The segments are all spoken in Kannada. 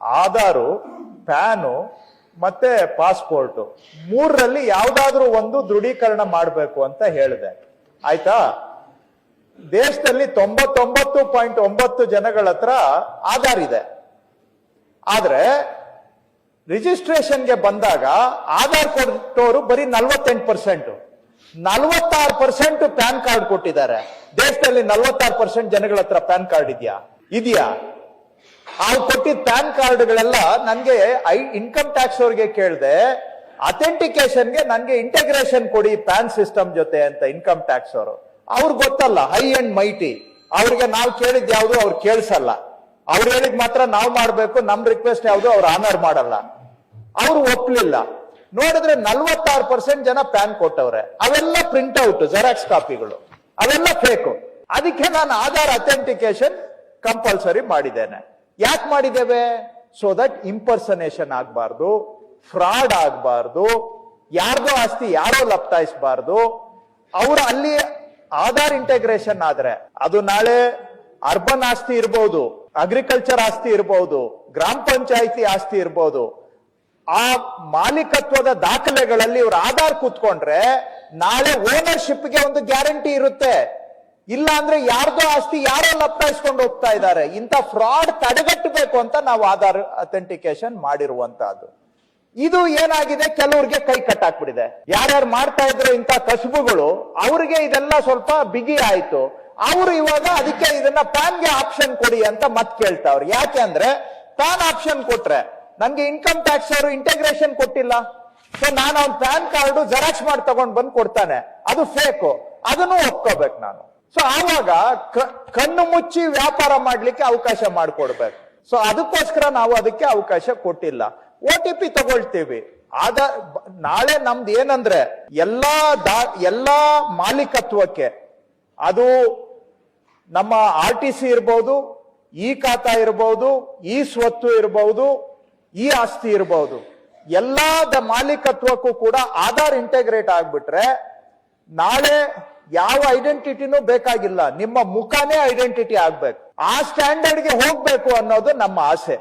ಆಧಾರು, ಪ್ಯಾನು ಮತ್ತೆ ಪಾಸ್ಪೋರ್ಟ್ ಮೂರರಲ್ಲಿ ಯಾವ್ದಾದ್ರೂ ಒಂದು ದೃಢೀಕರಣ ಮಾಡಬೇಕು ಅಂತ ಹೇಳಿದೆ. ಆಯ್ತಾ? ದೇಶದಲ್ಲಿ 99.9 ಜನಗಳ ಹತ್ರ ಆಧಾರ್ ಇದೆ. ಆದ್ರೆ ರಿಜಿಸ್ಟ್ರೇಷನ್ಗೆ ಬಂದಾಗ ಆಧಾರ್ ಕೊಟ್ಟವರು ಬರೀ 48%, 46% ಪ್ಯಾನ್ ಕಾರ್ಡ್ ಕೊಟ್ಟಿದ್ದಾರೆ. ದೇಶದಲ್ಲಿ 46% ಜನಗಳ ಹತ್ರ ಪ್ಯಾನ್ ಕಾರ್ಡ್ ಇದೆಯಾ? ಅವ್ರು ಕೊಟ್ಟಿದ್ದ ಪ್ಯಾನ್ ಕಾರ್ಡ್ಗಳೆಲ್ಲ ನನ್ಗೆ ಇನ್ಕಮ್ ಟ್ಯಾಕ್ಸ್ ಅವ್ರಿಗೆ ಕೇಳಿದೆ, ಅಥೆಂಟಿಕೇಶನ್ಗೆ ನನ್ಗೆ ಇಂಟಗ್ರೇಷನ್ ಕೊಡಿ ಪ್ಯಾನ್ ಸಿಸ್ಟಮ್ ಜೊತೆ ಅಂತ. ಇನ್ಕಮ್ ಟ್ಯಾಕ್ಸ್ ಅವರು, ಅವ್ರಿಗೆ ಗೊತ್ತಲ್ಲ, ಹೈ ಅಂಡ್ ಮೈಟಿ. ಅವ್ರಿಗೆ ನಾವು ಕೇಳಿದ್ ಯಾವ್ದು ಅವ್ರು ಕೇಳಿಸಲ್ಲ. ಅವ್ರು ಹೇಳಿದ್ ಮಾತ್ರ ನಾವು ಮಾಡ್ಬೇಕು, ನಮ್ ರಿಕ್ವೆಸ್ಟ್ ಯಾವ್ದು ಅವ್ರು ಆನರ್ ಮಾಡಲ್ಲ. ಅವ್ರು ಒಪ್ಲಿಲ್ಲ. ನೋಡಿದ್ರೆ 46% ಜನ ಪ್ಯಾನ್ ಕೊಟ್ಟವ್ರೆ. ಅವೆಲ್ಲ ಪ್ರಿಂಟ್ ಔಟ್, ಜೆರಾಕ್ಸ್ ಕಾಪಿಗಳು, ಅವೆಲ್ಲ ಫೇಕು. ಅದಕ್ಕೆ ನಾನು ಆಧಾರ್ ಅಥೆಂಟಿಕೇಶನ್ ಕಂಪಲ್ಸರಿ ಮಾಡಿದ್ದೇನೆ. ಯಾಕೆ ಮಾಡಿದ್ದೇವೆ? ಸೊ ದಟ್ ಇಂಪರ್ಸನೇಷನ್ ಆಗ್ಬಾರ್ದು, ಫ್ರಾಡ್ ಆಗ್ಬಾರ್ದು, ಯಾರ್ದೋ ಆಸ್ತಿ ಯಾರೋ ಲಪ್ತಾಯಿಸಬಾರ್ದು. ಅವ್ರು ಅಲ್ಲಿ ಆಧಾರ್ ಇಂಟಗ್ರೇಷನ್ ಆದ್ರೆ ಅದು ನಾಳೆ ಅರ್ಬನ್ ಆಸ್ತಿ ಇರಬಹುದು, ಅಗ್ರಿಕಲ್ಚರ್ ಆಸ್ತಿ ಇರಬಹುದು, ಗ್ರಾಮ ಪಂಚಾಯಿತಿ ಆಸ್ತಿ ಇರಬಹುದು. ಆ ಮಾಲೀಕತ್ವದ ದಾಖಲೆಗಳಲ್ಲಿ ಇವ್ರ ಆಧಾರ್ ಕೂತ್ಕೊಂಡ್ರೆ ನಾಳೆ ಓನರ್ಶಿಪ್ಗೆ ಒಂದು ಗ್ಯಾರಂಟಿ ಇರುತ್ತೆ. ಇಲ್ಲ ಅಂದ್ರೆ ಯಾರ್ದೋ ಆಸ್ತಿ ಯಾರೋ ಲಪ್ತಾಯಿಸ್ಕೊಂಡು ಹೋಗ್ತಾ ಇದ್ದಾರೆ. ಇಂಥ ಫ್ರಾಡ್ ತಡೆಗಟ್ಟಬೇಕು ಅಂತ ನಾವು ಆಧಾರ್ ಅಥೆಂಟಿಕೇಶನ್ ಮಾಡಿರುವಂತಹದ್ದು. ಇದು ಏನಾಗಿದೆ, ಕೆಲವ್ರಿಗೆ ಕೈ ಕಟ್ಟಾಕ್ಬಿಟ್ಟಿದೆ. ಯಾರ್ಯಾರು ಮಾಡ್ತಾ ಇದ್ರು ಇಂಥ ಕಸುಬುಗಳು, ಅವ್ರಿಗೆ ಇದೆಲ್ಲ ಸ್ವಲ್ಪ ಬಿಗಿ ಆಯ್ತು. ಅವರು ಇವಾಗ ಅದಕ್ಕೆ ಇದನ್ನ ಪ್ಯಾನ್ಗೆ ಆಪ್ಷನ್ ಕೊಡಿ ಅಂತ ಮತ್ ಕೇಳ್ತಾವ್ರು. ಯಾಕೆ ಅಂದ್ರೆ ಪ್ಯಾನ್ ಆಪ್ಷನ್ ಕೊಟ್ರೆ ನನ್ಗೆ ಇನ್ಕಮ್ ಟ್ಯಾಕ್ಸ್ ಅವರು ಇಂಟಗ್ರೇಷನ್ ಕೊಟ್ಟಿಲ್ಲ, ಸೊ ನಾನು ಅವ್ನ ಪ್ಯಾನ್ ಕಾರ್ಡ್ ಜೆರಾಕ್ಸ್ ಮಾಡಿ ತಗೊಂಡ್ ಬಂದು ಕೊಡ್ತಾನೆ, ಅದು ಫೇಕು, ಅದನ್ನು ಒಪ್ಕೋಬೇಕು ನಾನು. ಸೊ ಆವಾಗ ಕಣ್ಣು ಮುಚ್ಚಿ ವ್ಯಾಪಾರ ಮಾಡ್ಲಿಕ್ಕೆ ಅವಕಾಶ ಮಾಡಿಕೊಡ್ಬೇಕು. ಸೊ ಅದಕ್ಕೋಸ್ಕರ ನಾವು ಅದಕ್ಕೆ ಅವಕಾಶ ಕೊಟ್ಟಿಲ್ಲ. OTP ತಗೊಳ್ತೀವಿ. ನಾಳೆ ನಮ್ದು ಏನಂದ್ರೆ ಎಲ್ಲಾ ಮಾಲೀಕತ್ವಕ್ಕೆ, ಅದು ನಮ್ಮ RTC ಇರ್ಬೋದು, ಈ ಖಾತಾ ಇರ್ಬೋದು, ಈ ಸ್ವತ್ತು ಇರ್ಬೋದು, ಈ ಆಸ್ತಿ ಇರ್ಬೋದು, ಎಲ್ಲಾದ ಮಾಲೀಕತ್ವಕ್ಕೂ ಕೂಡ ಆಧಾರ್ ಇಂಟಗ್ರೇಟ್ ಆಗ್ಬಿಟ್ರೆ ನಾಳೆ ಯಾವ ಐಡೆಂಟಿಟಿನೂ ಬೇಕಾಗಿಲ್ಲ, ನಿಮ್ಮ ಮುಖನೇ ಐಡೆಂಟಿಟಿ ಆಗ್ಬೇಕು. ಆ ಸ್ಟ್ಯಾಂಡರ್ಡ್ಗೆ ಹೋಗ್ಬೇಕು ಅನ್ನೋದು ನಮ್ಮ ಆಸೆ.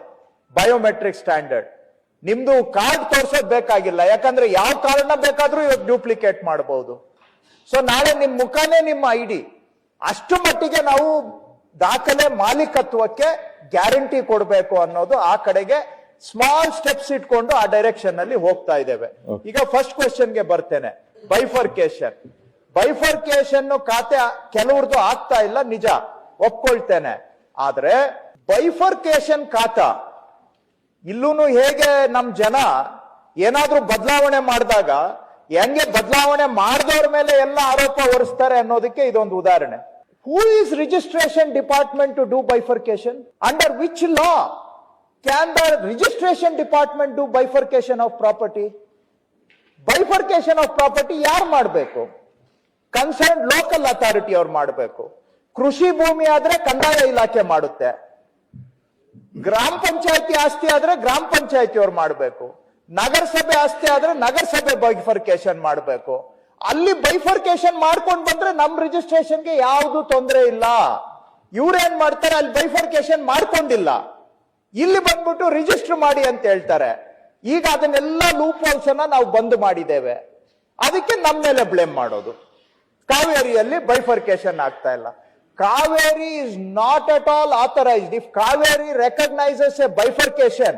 Biometric standard. ನಿಮ್ದು ಕಾರ್ಡ್ ತೋರ್ಸೋದ್ ಬೇಕಾಗಿಲ್ಲ, ಯಾಕಂದ್ರೆ ಯಾವ ಕಾರ್ಡ್ನ ಬೇಕಾದ್ರೂ ಇವತ್ತು ಡೂಪ್ಲಿಕೇಟ್ ಮಾಡಬಹುದು. ಸೊ ನಾಳೆ ನಿಮ್ ಮುಖನೇ ನಿಮ್ಮ ID. ಅಷ್ಟು ಮಟ್ಟಿಗೆ ನಾವು ದಾಖಲೆ ಮಾಲೀಕತ್ವಕ್ಕೆ ಗ್ಯಾರಂಟಿ ಕೊಡಬೇಕು ಅನ್ನೋದು, ಆ ಕಡೆಗೆ ಸ್ಮಾಲ್ ಸ್ಟೆಪ್ಸ್ ಇಟ್ಕೊಂಡು ಆ ಡೈರೆಕ್ಷನ್ ಅಲ್ಲಿ ಹೋಗ್ತಾ ಇದ್ದೇವೆ. ಈಗ ಫಸ್ಟ್ ಕ್ವೆಶ್ಚನ್ಗೆ ಬರ್ತೇನೆ. ಬೈಫರ್ಕೇಶನ್ ಖಾತೆ ಕೆಲವ್ರದ್ದು ಆಗ್ತಾ ಇಲ್ಲ, ನಿಜ, ಒಪ್ಕೊಳ್ತೇನೆ. ಆದ್ರೆ ಬೈಫರ್ಕೇಶನ್ ಖಾತಾ ಇಲ್ಲೂನು ಹೇಗೆ ನಮ್ ಜನ ಏನಾದ್ರೂ ಬದಲಾವಣೆ ಮಾಡಿದಾಗ ಹೆಂಗೆ ಬದಲಾವಣೆ ಮಾಡಿದವ್ರ ಮೇಲೆ ಎಲ್ಲ ಆರೋಪ ಹೊರಿಸ್ತಾರೆ ಅನ್ನೋದಕ್ಕೆ ಇದೊಂದು ಉದಾಹರಣೆ. Who is registration department to do bifurcation? Under which law can the registration department do bifurcation of property? Bifurcation of property ಯಾರು ಮಾಡಬೇಕು? ಕನ್ಸರ್ನ್ ಲೋಕಲ್ ಅಥಾರಿಟಿ ಅವ್ರು ಮಾಡಬೇಕು. ಕೃಷಿ ಭೂಮಿ ಆದ್ರೆ ಕಂದಾಯ ಇಲಾಖೆ ಮಾಡುತ್ತೆ. ಗ್ರಾಮ ಪಂಚಾಯತಿ ಆಸ್ತಿ ಆದ್ರೆ ಗ್ರಾಮ ಪಂಚಾಯತಿ ಅವ್ರು ಮಾಡಬೇಕು. ನಗರಸಭೆ ಆಸ್ತಿ ಆದ್ರೆ ನಗರಸಭೆ ಬೈಫರ್ಕೇಶನ್ ಮಾಡಬೇಕು. ಅಲ್ಲಿ ಬೈಫರ್ಕೇಶನ್ ಮಾಡ್ಕೊಂಡು ಬಂದ್ರೆ ನಮ್ ರಿಜಿಸ್ಟ್ರೇಷನ್ಗೆ ಯಾವುದು ತೊಂದರೆ ಇಲ್ಲ. ಇವ್ರೇನ್ ಮಾಡ್ತಾರೆ, ಅಲ್ಲಿ ಬೈಫರ್ಕೇಶನ್ ಮಾಡ್ಕೊಂಡಿಲ್ಲ, ಇಲ್ಲಿ ಬಂದ್ಬಿಟ್ಟು ರಿಜಿಸ್ಟರ್ ಮಾಡಿ ಅಂತ ಹೇಳ್ತಾರೆ. ಈಗ ಅದನ್ನೆಲ್ಲ ಲೂಪ್ ಹೋಲ್ಸ್ ಅನ್ನ ನಾವು ಬಂದ್ ಮಾಡಿದ್ದೇವೆ. ಅದಕ್ಕೆ ನಮ್ಮ ಮೇಲೆ ಬ್ಲೇಮ್ ಮಾಡೋದು. ಕಾವೇರಿಯಲ್ಲಿ ಬೈಫರ್ಕೇಶನ್ ಆಗ್ತಾ ಇಲ್ಲ. Kaveri is not at all authorized. If Kaveri recognizes a bifurcation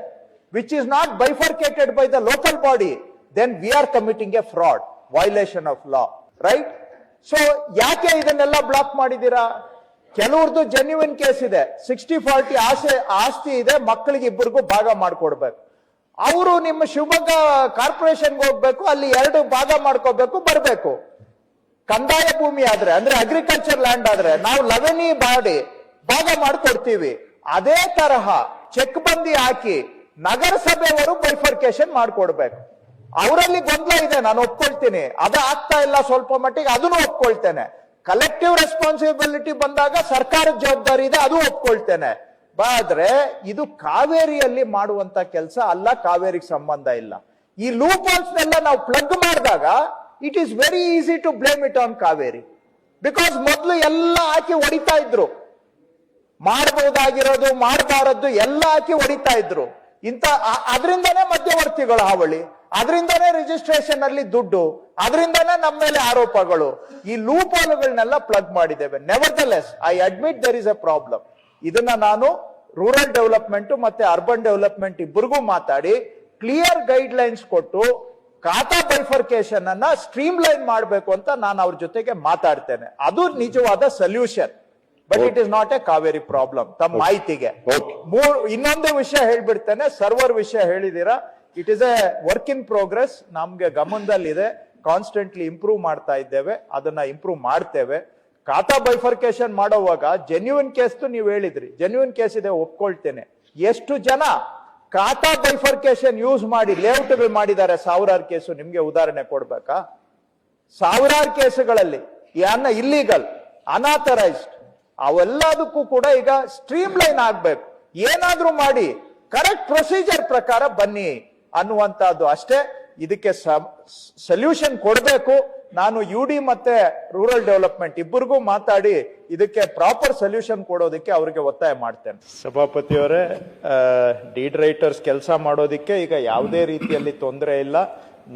which is not bifurcated by the local body, then we are committing a fraud, violation of law, right? So ಯಾಕೆ ಇದನ್ನೆಲ್ಲ ಬ್ಲಾಕ್ ಮಾಡಿದೀರಾ? ಕೆಲವ್ರದ್ದು ಜೆನ್ಯೂನ್ ಕೇಸ್ ಇದೆ, 60-40 ಆಸ್ತಿ ಇದೆ, ಮಕ್ಕಳಿಗೆ ಇಬ್ಬರಿಗೂ ಭಾಗ ಮಾಡ್ಕೊಡ್ಬೇಕು. ಅವರು ನಿಮ್ಮ ಶಿವಮೊಗ್ಗ ಕಾರ್ಪೊರೇಷನ್ಗೆ ಹೋಗ್ಬೇಕು, ಅಲ್ಲಿ 2 ಭಾಗ ಮಾಡ್ಕೋಬೇಕು, ಬರ್ಬೇಕು. ಕಂದಾಯ ಭೂಮಿ ಆದ್ರೆ, ಅಂದ್ರೆ ಅಗ್ರಿಕಲ್ಚರ್ ಲ್ಯಾಂಡ್ ಆದ್ರೆ ನಾವು ಲವೆನಿ ಮಾಡಿ ಭಾಗ ಮಾಡ್ಕೊಡ್ತೀವಿ. ಅದೇ ತರಹ ಚೆಕ್ ಬಂದಿ ಹಾಕಿ ನಗರಸಭೆಯವರು ಬೈಫರ್ಕೇಶನ್ ಮಾಡ್ಕೊಡ್ಬೇಕು. ಅವರಲ್ಲಿ ಗೊಂದಲ ಇದೆ, ನಾನು ಒಪ್ಕೊಳ್ತೀನಿ. ಅದು ಆಗ್ತಾ ಇಲ್ಲ ಸ್ವಲ್ಪ ಮಟ್ಟಿಗೆ, ಅದನ್ನು ಒಪ್ಕೊಳ್ತೇನೆ. ಕಲೆಕ್ಟಿವ್ ರೆಸ್ಪಾನ್ಸಿಬಿಲಿಟಿ ಬಂದಾಗ ಸರ್ಕಾರದ ಜವಾಬ್ದಾರಿ ಇದೆ, ಅದು ಒಪ್ಕೊಳ್ತೇನೆ. ಆದ್ರೆ ಇದು ಕಾವೇರಿಯಲ್ಲಿ ಮಾಡುವಂತ ಕೆಲಸ ಅಲ್ಲ, ಕಾವೇರಿಗೆ ಸಂಬಂಧ ಇಲ್ಲ. ಈ ಲೂಪ್ ಹೋಲ್ಸ್ನೆಲ್ಲ ನಾವು ಪ್ಲಗ್ ಮಾಡಿದಾಗ it is very easy to blame it on Kaveri, because ಮೊದಲು ಎಲ್ಲ ಹಾಕಿ ಹೊಡಿತಾ ಇದ್ರು, ಮಾಡಬಹುದಾಗಿರೋದು ಮಾಡಬಾರದ್ದು ಎಲ್ಲ ಹಾಕಿ ಹೊಡಿತಾ ಇದ್ರು. ಅದರಿಂದಾನೇ ಮಧ್ಯವರ್ತಿಗಳ ಹಾವಳಿ, ಅದರಿಂದಾನೇ ರಿಜಿಸ್ಟ್ರೇಷನ್ ಅಲ್ಲಿ ದುಡ್ಡು, ಅದರಿಂದಾನೇ ನಮ್ಮ ಮೇಲೆ ಆರೋಪಗಳು. ಈ ಲೂಪ್ ಹೋಲ್ಗಳನ್ನೆಲ್ಲ ಪ್ಲಗ್ ಮಾಡಿದ್ದೇವೆ. Nevertheless I admit there is a problem. ಇದನ್ನ ನಾನು ರೂರಲ್ ಡೆವಲಪ್ಮೆಂಟ್ ಮತ್ತೆ ಅರ್ಬನ್ ಡೆವಲಪ್ಮೆಂಟ್ ಇಬ್ಬರಿಗೂ ಮಾತಾಡಿ ಕ್ಲಿಯರ್ ಗೈಡ್ ಲೈನ್ಸ್ ಕೊಟ್ಟು ಖಾತಾ ಬೈಫರ್ಕೇಶನ್ ಅನ್ನ ಸ್ಟ್ರೀಮ್ ಲೈನ್ ಮಾಡಬೇಕು ಅಂತ ನಾನು ಅವ್ರ ಜೊತೆಗೆ ಮಾತಾಡ್ತೇನೆ. ಅದು ನಿಜವಾದ solution. But it is not a Kaveri problem. ತಮ್ಮ ಮಾಹಿತಿಗೆ ಇನ್ನೊಂದೇ ವಿಷಯ ಹೇಳ್ಬಿಡ್ತೇನೆ. ಸರ್ವರ್ ವಿಷಯ ಹೇಳಿದೀರಾ, it is a work in progress. ನಮ್ಗೆ ಗಮನದಲ್ಲಿದೆ, ಕಾನ್ಸ್ಟೆಂಟ್ಲಿ ಇಂಪ್ರೂವ್ ಮಾಡ್ತಾ ಇದ್ದೇವೆ, ಅದನ್ನ ಇಂಪ್ರೂವ್ ಮಾಡ್ತೇವೆ. ಖಾತಾ ಬೈಫರ್ಕೇಶನ್ ಮಾಡೋವಾಗ ಜೆನ್ಯೂನ್ ಕೇಸ್ ನೀವು ಹೇಳಿದ್ರಿ, ಜೆನ್ಯೂನ್ ಕೇಸ್ ಇದೆ, ಒಪ್ಕೊಳ್ತೇನೆ. ಎಷ್ಟು ಜನ ಖಾತಾ ಬೈಫರ್ಕೇಶನ್ ಯೂಸ್ ಮಾಡಿ ಲೇಔಟ್ಗಳು ಮಾಡಿದ್ದಾರೆ? ಸಾವಿರಾರು ಕೇಸು. ನಿಮ್ಗೆ ಉದಾಹರಣೆ ಕೊಡ್ಬೇಕಾ? ಸಾವಿರಾರು ಕೇಸುಗಳಲ್ಲಿ ಇಲ್ಲೀಗಲ್, ಅನಾಥರೈಸ್ಡ್, ಅವೆಲ್ಲದಕ್ಕೂ ಕೂಡ ಈಗ ಸ್ಟ್ರೀಮ್ ಲೈನ್ ಆಗ್ಬೇಕು. ಏನಾದ್ರೂ ಮಾಡಿ ಕರೆಕ್ಟ್ ಪ್ರೊಸೀಜರ್ ಪ್ರಕಾರ ಬನ್ನಿ ಅನ್ನುವಂತಹದ್ದು ಅಷ್ಟೇ. ಇದಕ್ಕೆ ಸೊಲ್ಯೂಷನ್ ಕೊಡಬೇಕು. ನಾನು UD ಮತ್ತೆ ರೂರಲ್ ಡೆವಲಪ್ಮೆಂಟ್ ಇಬ್ಬರಿಗೂ ಮಾತಾಡಿ ಇದಕ್ಕೆ ಪ್ರಾಪರ್ ಸೊಲ್ಯೂಷನ್ ಕೊಡೋದಕ್ಕೆ ಅವರಿಗೆ ಒತ್ತಾಯ ಮಾಡ್ತೇನೆ. ಸಭಾಪತಿಯವರೇ, ಡೀಡ್ ರೈಟರ್ಸ್ ಕೆಲಸ ಮಾಡೋದಕ್ಕೆ ಈಗ ಯಾವುದೇ ರೀತಿಯಲ್ಲಿ ತೊಂದರೆ ಇಲ್ಲ.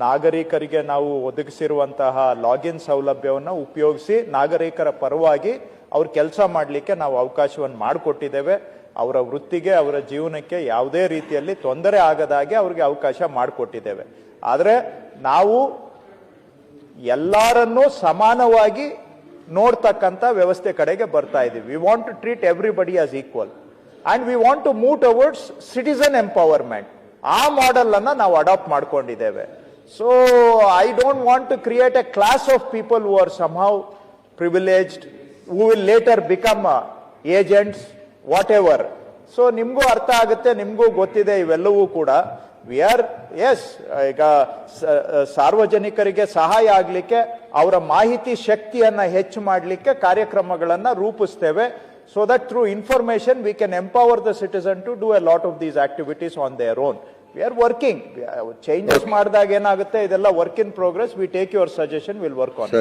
ನಾಗರಿಕರಿಗೆ ನಾವು ಒದಗಿಸಿರುವಂತಹ ಲಾಗಿನ್ ಸೌಲಭ್ಯವನ್ನು ಉಪಯೋಗಿಸಿ ನಾಗರಿಕರ ಪರವಾಗಿ ಅವ್ರ ಕೆಲಸ ಮಾಡಲಿಕ್ಕೆ ನಾವು ಅವಕಾಶವನ್ನು ಮಾಡಿಕೊಟ್ಟಿದ್ದೇವೆ. ಅವರ ವೃತ್ತಿಗೆ, ಅವರ ಜೀವನಕ್ಕೆ ಯಾವುದೇ ರೀತಿಯಲ್ಲಿ ತೊಂದರೆ ಆಗದಾಗೆ ಅವ್ರಿಗೆ ಅವಕಾಶ ಮಾಡಿಕೊಟ್ಟಿದ್ದೇವೆ. ಆದರೆ ನಾವು ಎಲ್ಲರನ್ನೂ ಸಮಾನವಾಗಿ ನೋಡ್ತಕ್ಕಂಥ ವ್ಯವಸ್ಥೆ ಕಡೆಗೆ ಬರ್ತಾ ಇದ್ದೀವಿ. We want to treat everybody as equal and we want to move towards citizen empowerment. ಆ ಮಾಡೆಲ್ ಅನ್ನ ನಾವು ಅಡಾಪ್ಟ್ ಮಾಡ್ಕೊಂಡಿದ್ದೇವೆ. So I don't want to create a class of people who are somehow privileged, who will later become agents, whatever. So ನಿಮ್ಗೂ ಅರ್ಥ ಆಗುತ್ತೆ, ನಿಮ್ಗೂ ಗೊತ್ತಿದೆ ಇವೆಲ್ಲವೂ ಕೂಡ. ವಿ ಆರ್ ಈಗ ಸಾರ್ವಜನಿಕರಿಗೆ ಸಹಾಯ ಆಗ್ಲಿಕ್ಕೆ, ಅವರ ಮಾಹಿತಿ ಶಕ್ತಿಯನ್ನ ಹೆಚ್ಚು ಮಾಡಲಿಕ್ಕೆ ಕಾರ್ಯಕ್ರಮಗಳನ್ನ ರೂಪಿಸ್ತೇವೆ. So that through information we can empower the citizen to do a lot of these activities on their own. We are working. Changes ಮಾಡಿದಾಗ ಏನಾಗುತ್ತೆ, ಇದೆಲ್ಲ work in progress. We take your suggestion, will work on.